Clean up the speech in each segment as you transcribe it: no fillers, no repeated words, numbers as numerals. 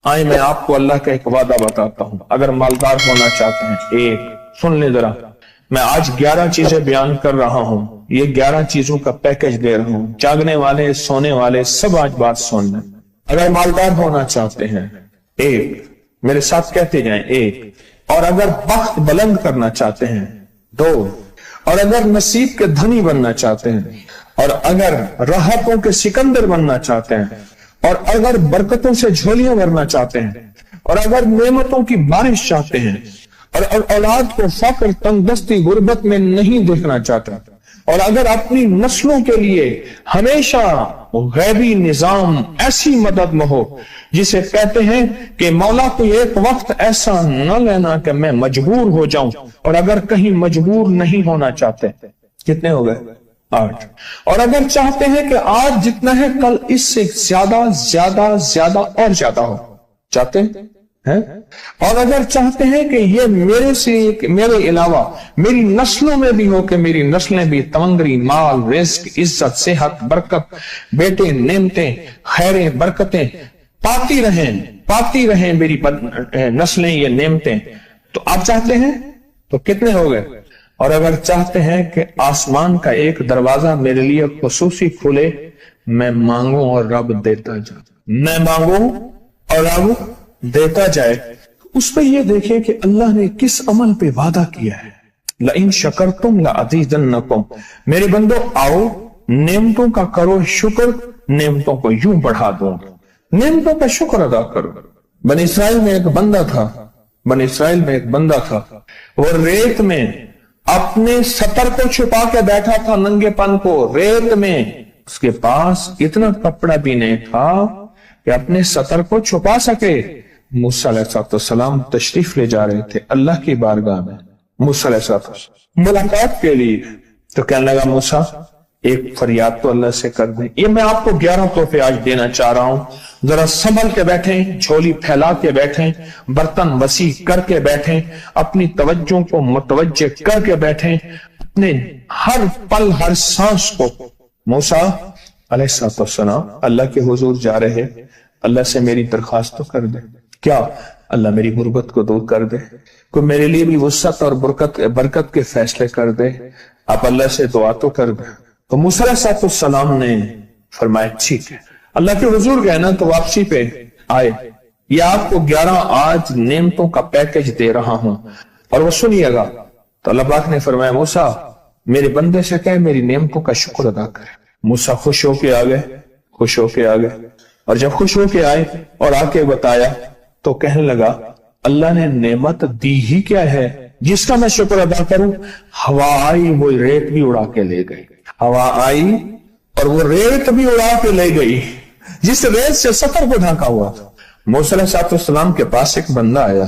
آئے میں آپ کو اللہ کا ایک وعدہ بتاتا ہوں، اگر مالدار ہونا چاہتے ہیں، ایک سن لیں ذرا، میں آج 11 چیزیں بیان کر رہا ہوں، یہ 11 چیزوں کا پیکج دے رہا ہوں، جاگنے والے سونے والے سب آج بات سن لیں۔ اگر مالدار ہونا چاہتے ہیں، ایک، میرے ساتھ کہتے جائیں، ایک، اور اگر بخت بلند کرنا چاہتے ہیں، دو، اور اگر نصیب کے دھنی بننا چاہتے ہیں، اور اگر راحتوں کے سکندر بننا چاہتے ہیں، اور اگر برکتوں سے جھولیاں بھرنا چاہتے ہیں، اور اگر نعمتوں کی بارش چاہتے ہیں، اور اولاد کو فقر، تنگ دستی، غربت میں نہیں دیکھنا چاہتے، اور اگر اپنی نسلوں کے لیے ہمیشہ غیبی نظام ایسی مدد میں ہو جسے کہتے ہیں کہ مولا کوئی ایک وقت ایسا نہ لینا کہ میں مجبور ہو جاؤں، اور اگر کہیں مجبور نہیں ہونا چاہتے، کتنے ہو گئے؟ 8۔ اور اگر چاہتے ہیں کہ آج جتنا ہے کل اس سے زیادہ زیادہ زیادہ اور زیادہ ہو، چاہتے ہیں؟ اور اگر چاہتے ہیں کہ یہ میرے علاوہ میری نسلوں میں بھی ہو، کہ میری نسلیں بھی تمنگری، مال، رزق، عزت، صحت، برکت، بیٹے، نعمتیں، خیریں، برکتیں پاتی رہیں میری نسلیں، یہ نعمتیں، تو آپ چاہتے ہیں تو کتنے ہو گئے؟ اور اگر چاہتے ہیں کہ آسمان کا ایک دروازہ میرے لیے خصوصی کھلے، میں مانگوں اور رب دیتا جائے، میں مانگوں اور رب دیتا جائے، اس پہ یہ دیکھیں کہ اللہ نے کس عمل پہ وعدہ کیا ہے۔ لَإِن شَكَرْتُمْ لَأَزِيدَنَّكُمْ، میرے بندو آؤ نعمتوں کا کرو شکر، نعمتوں کو یوں بڑھا دوں، نعمتوں کا شکر ادا کرو۔ بنی اسرائیل میں ایک بندہ تھا، وہ ریت میں اپنے سطر کو چھپا کے بیٹھا تھا، ننگے پن کو ریت میں، اس کے پاس اتنا کپڑا بھی نہیں تھا کہ اپنے سطر کو چھپا سکے۔ موسیٰ علیہ السلام تشریف لے جا رہے تھے اللہ کی بارگاہ میں، موسیٰ علیہ السلام ملاقات کے لیے، تو کہنے لگا موسیٰ ایک فریاد تو اللہ سے کر دیں۔ یہ میں آپ کو 11 تحفے آج دینا چاہ رہا ہوں، ذرا سنبھل کے بیٹھیں، جھولی پھیلا کے بیٹھیں، برتن وسیع کر کے بیٹھیں، اپنی توجہ کو متوجہ کر کے بیٹھیں، اپنے ہر پل ہر سانس کو۔ موسیٰ علیہ السلام اللہ کے حضور جا رہے، اللہ سے میری درخواست تو کر دے، کیا اللہ میری غربت کو دور کر دے، کوئی میرے لیے بھی وسعت اور برکت کے فیصلے کر دے، آپ اللہ سے دعا تو کر دے۔ تو موسیٰ علیہ السلام نے فرمایا ٹھیک ہے، اللہ کے حضور گئے نا تو واپسی پہ آئے، یہ آپ کو 11 آج نعمتوں کا پیکج دے رہا ہوں، اور وہ سنیے گا۔ تو اللہ پاک نے فرمایا موسیٰ میرے بندے سے کہے میری نعمتوں کا شکر ادا کرے۔ موسیٰ خوش ہو کے آ گئے، اور جب خوش ہو کے آئے اور آ کے بتایا تو کہنے لگا اللہ نے نعمت دی ہی کیا ہے جس کا میں شکر ادا کروں؟ ہوا آئی وہ ریت بھی اڑا کے لے گئی، ہوا آئی اور وہ ریت بھی اڑا کے لے گئی جس ریت سے سطر کو ڈھانکا ہوا تھا۔ موسیٰ علیہ السلام کے پاس ایک بندہ آیا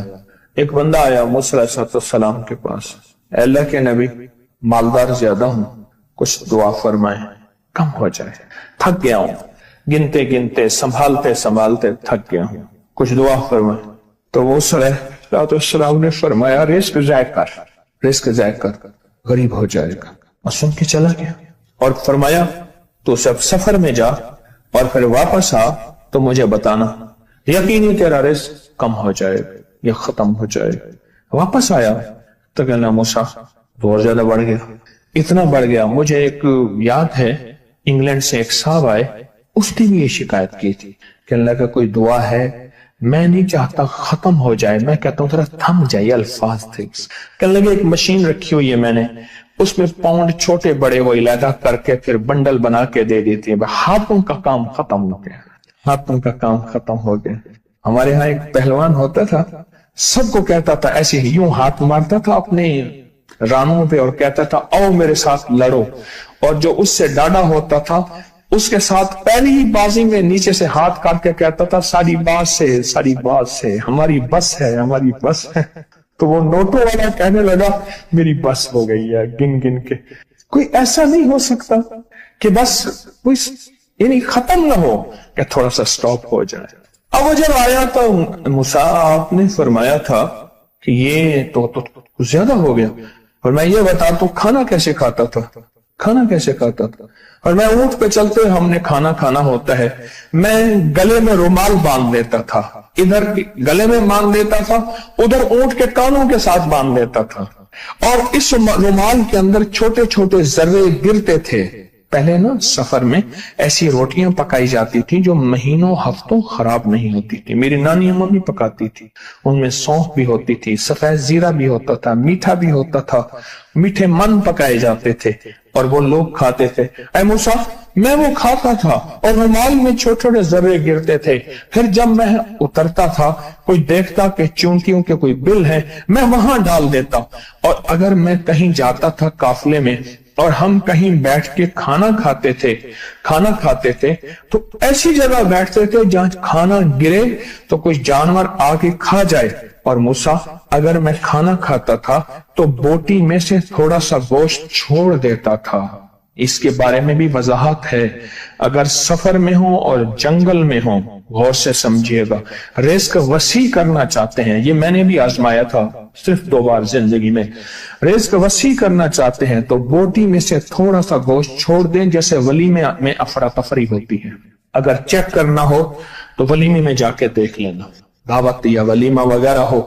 موسیٰ علیہ السلام کے پاس، اے اللہ کے نبی مالدار زیادہ ہوں، کچھ دعا فرمائیں، کم ہو جائے، تھک گیا ہوں، گنتے سنبھالتے تھک گیا ہوں، کچھ دعا فرمائیں۔ تو موسیٰ علیہ السلام نے فرمایا رزق ضائع کر، غریب ہو جائے گا، اور سن کے چلا گیا، اور فرمایا تو سب سفر میں جا اور پھر واپس آ تو مجھے بتانا، یقینی تیرا رزق کم ہو جائے گا یا ختم ہو جائے گا۔ واپس آیا تو کہنا موسیٰ بہت زیادہ بڑھ گیا، اتنا بڑھ گیا، مجھے ایک یاد ہے انگلینڈ سے ایک صاحب آئے، اس نے بھی یہ شکایت کی تھی، کہنے لگا کوئی دعا ہے، میں نہیں چاہتا ختم ہو جائے، میں کہتا ہوں ذرا تھم جائے، الفاظ تھے۔ کہنے لگا ایک مشین رکھی ہوئی ہے میں نے، اس میں پاؤنڈ چھوٹے بڑے وہ علیحدہ کر کے پھر بنڈل بنا کے دے دیتی ہے، ہاتھوں کا کام ختم ہو گیا۔ ہمارے ہاں ایک پہلوان ہوتا تھا، سب کو کہتا تھا ایسے ہی، یوں ہاتھ مارتا تھا اپنے رانوں پہ اور کہتا تھا آؤ میرے ساتھ لڑو، اور جو اس سے ڈاڈا ہوتا تھا اس کے ساتھ پہلی ہی بازی میں نیچے سے ہاتھ کاٹ کے کہتا تھا ساری بات سے ہماری بس ہے۔ تو وہ نوٹوں والا کہنے لگا میری بس ہو گئی ہے، گن کے۔ کوئی ایسا نہیں ہو سکتا کہ بس کوئی یعنی ختم نہ ہو، کہ تھوڑا سا سٹاپ ہو جائے۔ اب وہ جب آیا تو موسیٰ آپ نے فرمایا تھا کہ یہ تو زیادہ ہو گیا، اور میں یہ بتا تو کھانا کیسے کھاتا تھا؟ اور میں اونٹ پہ چلتے ہم نے کھانا کھانا ہوتا ہے، میں گلے میں رومال باندھ لیتا تھا، ادھر گلے میں باندھ لیتا تھا، ادھر اونٹ کے کانوں کے ساتھ باندھ لیتا تھا، اور اس رومال کے اندر چھوٹے چھوٹے ذرے گرتے تھے۔ پہلے نا سفر میں ایسی روٹیاں پکائی جاتی تھی جو مہینوں ہفتوں خراب نہیں ہوتی تھی، میری نانی اماں بھی پکاتی تھی، ان میں سونف بھی ہوتی تھی، سفید زیرہ بھی ہوتا تھا، میٹھا بھی ہوتا تھا، میٹھے من پکائے جاتے تھے اور وہ لوگ کھاتے تھے۔ اے موسیٰ، میں وہ کھاتا تھا اور رومال میں چھوٹے چھوٹے ذرے گرتے تھے، پھر جب میں اترتا تھا کوئی دیکھتا کہ چونٹیوں کے کوئی بل ہے، میں وہاں ڈال دیتا، اور اگر میں کہیں جاتا تھا قافلے میں اور ہم کہیں بیٹھ کے کھانا کھاتے تھے تو ایسی جگہ بیٹھتے تھے جہاں کھانا گرے تو کوئی جانور آ کے کھا جائے، اور موسیٰ اگر میں کھانا کھاتا تھا تو بوٹی میں سے تھوڑا سا گوشت چھوڑ دیتا تھا۔ اس کے بارے میں بھی وضاحت ہے، اگر سفر میں ہوں اور جنگل میں ہوں، غور سے سمجھیے گا، رزق وسیع کرنا چاہتے ہیں، یہ میں نے بھی آزمایا تھا صرف 2 بار زندگی میں، رزق وسیع کرنا چاہتے ہیں تو بوٹی میں سے تھوڑا سا گوشت چھوڑ دیں، جیسے ولیمے میں افراتفری ہوتی ہے۔ اگر چیک کرنا ہو تو ولیمے میں جا کے دیکھ لینا، دعوت یا ولیمہ وغیرہ ہو،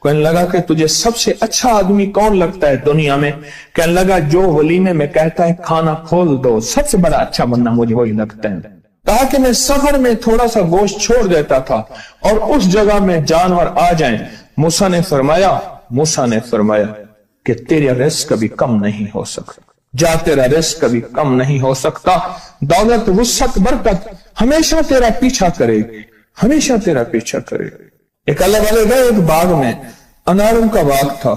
کہنے لگا کہ تجھے سب سے اچھا آدمی کون لگتا ہے دنیا میں؟ کہنے لگا جو ولیمے میں کہتا ہے کھانا کھول دو، سب سے بڑا اچھا بندہ مجھے وہی لگتا ہے۔ کہا کہ میں سفر میں تھوڑا سا گوشت چھوڑ دیتا تھا اور اس جگہ میں جانور آ جائیں۔ موسیٰ نے فرمایا کہ تیرا رزق کبھی کم نہیں ہو سکتا، جا تیرا رزق کبھی کم نہیں ہو سکتا، دولت وسعت برکت ہمیشہ تیرا پیچھا کرے گی، ہمیشہ تیرا پیچھا کرے گی۔ ایک اللہ والے گئے ایک باغ میں، اناروں کا باغ تھا،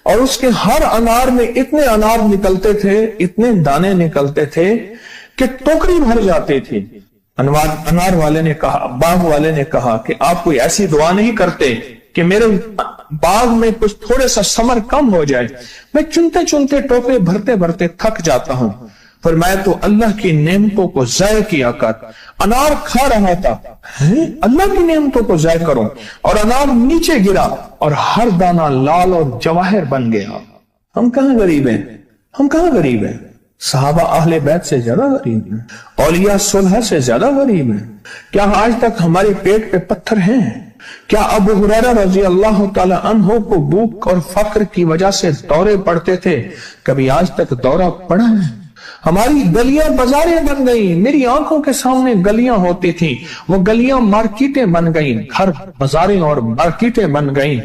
اور اس کے ہر انار میں اتنے انار نکلتے تھے، اتنے دانے نکلتے تھے کہ ٹوکری بھر جاتی تھی۔ انار والے نے کہا، باغ والے نے کہا کہ آپ کوئی ایسی دعا نہیں کرتے کہ میرے باغ میں کچھ تھوڑے سا ثمر کم ہو جائے، میں چنتے چنتے ٹوکرے بھرتے بھرتے تھک جاتا ہوں، فرمایا تو اللہ کی نعمتوں کو ضائع کیا کر۔ انار کھا رہا تھا، اللہ کی نعمتوں کو ضائع کروں، اور انار نیچے گرا اور ہر دانہ لال اور جواہر بن گیا۔ ہم کہاں غریب ہیں؟ صحابہ اہل بیت سے زیادہ غریب ہیں، اولیاء صلح سے زیادہ غریب ہیں۔ کیا آج تک ہمارے پیٹ پہ پتھر ہیں؟ کیا ابو ہریرہ رضی اللہ تعالی عنہ کو بھوک اور فقر کی وجہ سے دورے پڑتے تھے؟ کبھی آج تک دورہ پڑا ہے؟ ہماری گلیاں بازاریں بن گئی، میری آنکھوں کے سامنے گلیاں ہوتی تھیں، وہ گلیاں مارکیٹیں بن گئیں، گھر بازاریں اور مارکیٹیں بن گئیں۔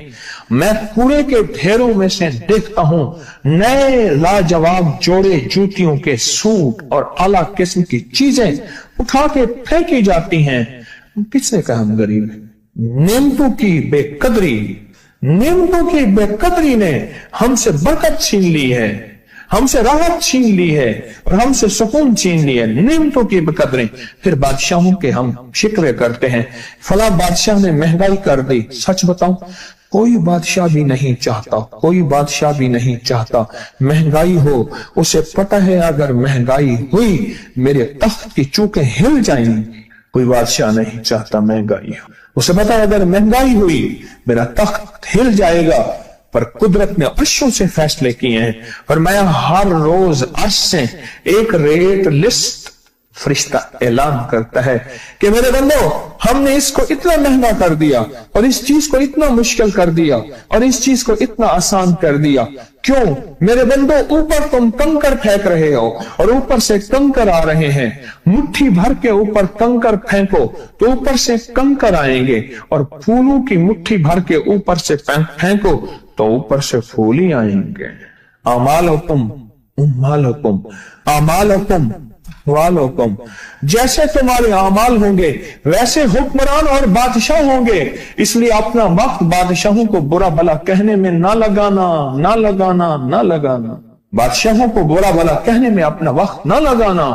میں کوڑے کے ڈھیروں میں سے دیکھتا ہوں نئے لاجواب جوڑے جوتیوں کے سوٹ اور اعلیٰ قسم کی چیزیں اٹھا کے پھینکی جاتی ہیں۔ کس نے کہا ہم غریب ہیں؟ نعمتوں کی بے قدری نے ہم سے برکت چھین لی ہے، ہم سے راحت چھین لی ہے اور ہم سے سکون چھین لی ہے، نعمتوں کی بے قدری۔ پھر بادشاہوں کے ہم شکوے کرتے ہیں، فلاں بادشاہ نے مہنگائی کر دی۔ سچ بتاؤں، کوئی بادشاہ بھی نہیں چاہتا مہنگائی ہو، اسے پتہ ہے اگر مہنگائی ہوئی میرے تخت کی چوکیں ہل جائیں گی۔ کوئی بادشاہ نہیں چاہتا مہنگائی ہو، اسے پتہ ہے اگر مہنگائی ہوئی میرا تخت ہل جائے گا، پر قدرت نے عرشوں سے فیصلے کیے ہیں۔ فرمایا ہر روز عرش سے ایک ریٹ لسٹ فرشتہ اعلان کرتا ہے کہ میرے بندو، ہم نے اس کو اتنا مہنگا کر دیا اور اس چیز کو اتنا مشکل کر دیا اور اس چیز کو اتنا آسان کر دیا۔ کیوں میرے بندو؟ اوپر تم کنکر پھینک رہے ہو اور اوپر سے کنکر آ رہے ہیں، مٹھی بھر کے اوپر کنکر پھینکو تو اوپر سے کنکر آئیں گے، اور پھولوں کی مٹھی بھر کے اوپر سے پھینکو تو اوپر سے پھول ہی آئیں گے۔ اعمالکم، جیسے تمہارے اعمال ہوں گے ویسے حکمران اور بادشاہ ہوں گے، اس لیے اپنا وقت بادشاہوں کو برا بھلا کہنے میں نہ لگانا، بادشاہوں کو برا بھلا کہنے میں اپنا وقت نہ لگانا،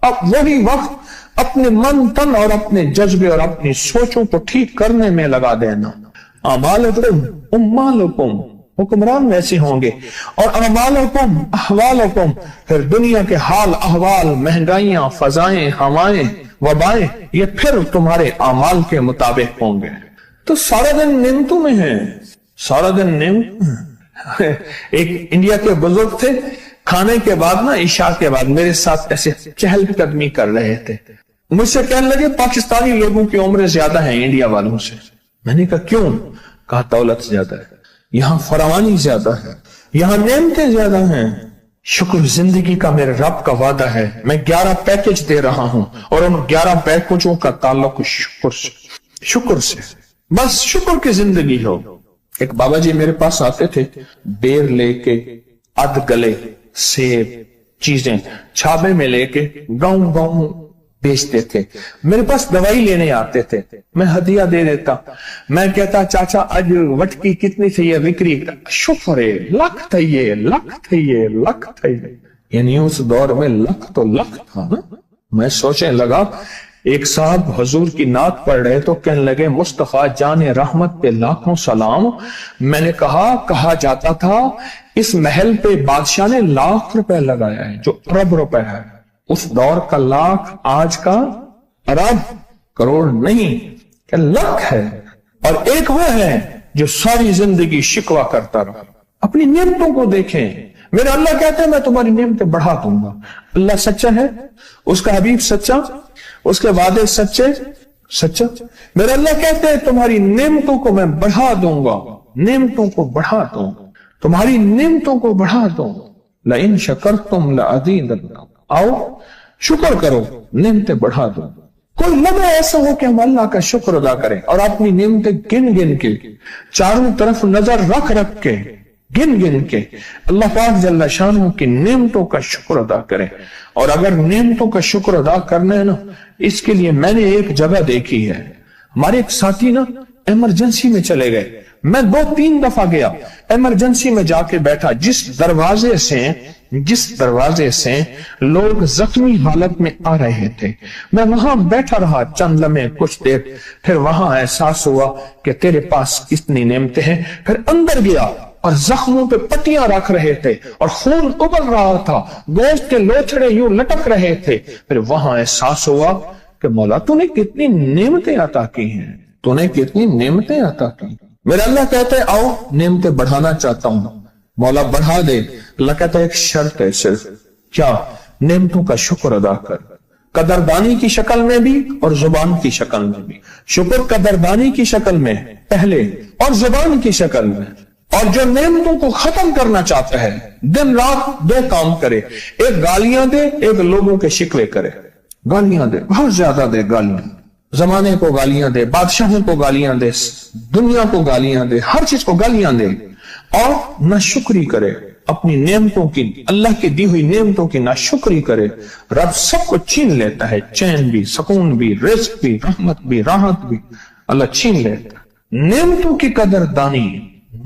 اب وہی وقت اپنے من تن اور اپنے جذبے اور اپنی سوچوں کو ٹھیک کرنے میں لگا دینا۔ اعمالکم، حکمران ویسے ہوں گے، اور اعمالکم احوالکم، پھر دنیا کے حال احوال، مہنگائیاں، فضائیں، ہوائیں، وبائیں، یہ پھر تمہارے اعمال کے مطابق ہوں گے۔ تو سارا دن نعمتوں میں ہے، سارا دن نعمت۔ ایک انڈیا کے بزرگ تھے، کھانے کے بعد نا عشاء کے بعد میرے ساتھ ایسے چہل قدمی کر رہے تھے. مجھ سے کہنے لگے پاکستانی لوگوں کی عمریں زیادہ ہیں انڈیا والوں سے. میں نے کہا کیوں؟ کہا دولت زیادہ ہے, یہاں فراوانی زیادہ ہے, یہاں نعمتیں زیادہ ہیں. شکر زندگی کا میرے رب کا وعدہ ہے. میں 11 پیکج دے رہا ہوں اور ان 11 پیکجوں کا تعلق شکر سے. بس شکر کی زندگی ہو. ایک بابا جی میرے پاس آتے تھے, بیر لے کے, اد گلے, سیب, چیزیں چھابے میں لے کے گاؤں گاؤں بیچتے تھے. میرے پاس دوائی لینے آتے تھے, میں ہدیہ دے دیتا. میں کہتا چاچا آج وٹکی کتنی تھی یہ وکری؟ شکر ہے, لکھ تھے, لکھ تھے, لکھ تھے. یعنی اس دور میں لکھ تو لکھ تھا نا. میں سوچنے لگا, ایک صاحب حضور کی نعت پڑھ رہے تو کہنے لگے مصطفیٰ جان رحمت پہ لاکھوں سلام. میں نے کہا جاتا تھا اس محل پہ بادشاہ نے لاکھ روپے لگایا ہے جو ارب روپے ہے. اس دور کا لاکھ آج کا ارب کروڑ نہیں کہ لاکھ ہے. اور ایک وہ ہے جو ساری زندگی شکوہ کرتا رہا. اپنی نعمتوں کو دیکھیں. میرا اللہ کہتا ہے میں تمہاری نعمتیں بڑھا دوں گا. اللہ سچا ہے, اس کا حبیب سچا, اس کے وعدے سچا. میرا اللہ کہتے ہیں تمہاری نعمتوں کو میں بڑھا دوں گا, نعمتوں کو بڑھا دوں, تمہاری نعمتوں کو بڑھا دوں. لئن شکرتم لأزیدنکم, آؤ شکر کرو, نعمتیں بڑھا دوں. کوئی لمحہ ایسا ہو کہ ہم اللہ کا شکر ادا کریں اور اپنی نعمتیں گن گن کے, چاروں طرف نظر رکھ کے, گن گن کے اللہ پاک جل شانہ کی نعمتوں کا شکر ادا کریں. اور اگر نعمتوں کا شکر ادا کرنا ہے نا, اس کے لیے میں نے ایک جگہ دیکھی ہے. ہمارے ایک ساتھی نا ایمرجنسی میں چلے گئے. میں 2-3 دفعہ گیا, ایمرجنسی میں جا کے بیٹھا. جس دروازے سے لوگ زخمی حالت میں آ رہے تھے, میں وہاں بیٹھا رہا چند لمحے, کچھ دیر. پھر وہاں احساس ہوا کہ تیرے پاس کتنی نعمتیں ہیں. پھر اندر گیا اور زخموں پہ پٹیاں رکھ رہے تھے اور خون ابل رہا تھا, گوشت کے لوتھڑے یوں لٹک رہے تھے. پھر وہاں احساس ہوا کہ مولا تو نے کتنی نعمتیں عطا کی ہیں, تو نے کتنی نعمتیں عطا کی. میرا اللہ کہتا ہے آؤ نعمتیں بڑھانا چاہتا ہوں. مولا بڑھا دے. اللہ کہتا ہے ایک شرط ہے صرف, کیا؟ نعمتوں کا شکر ادا کر, قدردانی کی شکل میں بھی اور زبان کی شکل میں بھی. شکر قدردانی کی شکل میں پہلے اور زبان کی شکل میں. اور جو نعمتوں کو ختم کرنا چاہتا ہے دن رات 2 کام کرے, ایک گالیاں دے, ایک لوگوں کے شکوے کرے. گالیاں دے, بہت زیادہ دے گالیاں, زمانے کو گالیاں دے, بادشاہوں کو گالیاں دے, دنیا کو گالیاں دے, ہر چیز کو گالیاں دے. اور ناشکری کرے اپنی نعمتوں کی, اللہ کی دی ہوئی نعمتوں کی ناشکری کرے. رب سب کو چھین لیتا ہے, چین بھی, سکون بھی, رزق بھی, رحمت بھی, راحت بھی اللہ چھین لیتا ہے. نعمتوں کی قدردانی,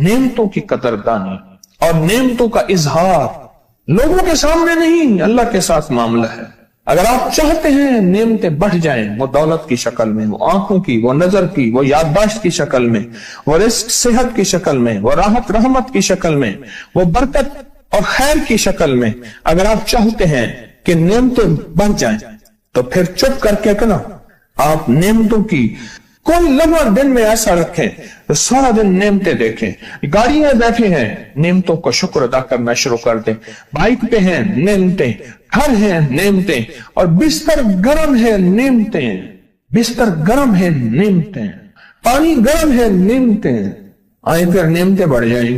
نعمتوں کی قدردانی اور نعمتوں کا اظہار لوگوں کے سامنے نہیں, اللہ کے ساتھ معاملہ ہے. اگر آپ چاہتے ہیں نعمتیں بڑھ جائیں, وہ دولت کی شکل میں, وہ آنکھوں کی, وہ نظر کی, وہ یادداشت کی شکل میں, وہ رزق صحت کی شکل میں, وہ راحت رحمت کی شکل میں, وہ برکت اور خیر کی شکل میں, اگر آپ چاہتے ہیں کہ نعمتیں بڑھ جائیں تو پھر چپ کر کے کنا آپ نعمتوں کی کوئی لمحہ دن میں ایسا رکھیں تو سارا دن نعمتیں دیکھیں. گاڑی میں بیٹھے ہیں, نعمتوں کا شکر ادا کرنا شروع کر دیں. بائک پہ ہیں, نعمتیں. گھر ہیں, نعمتیں. اور بستر گرم ہے, نعمتیں. بستر گرم ہے, نعمتیں. پانی گرم ہے, نعمتیں. آئیں پھر نعمتیں بڑھ جائیں.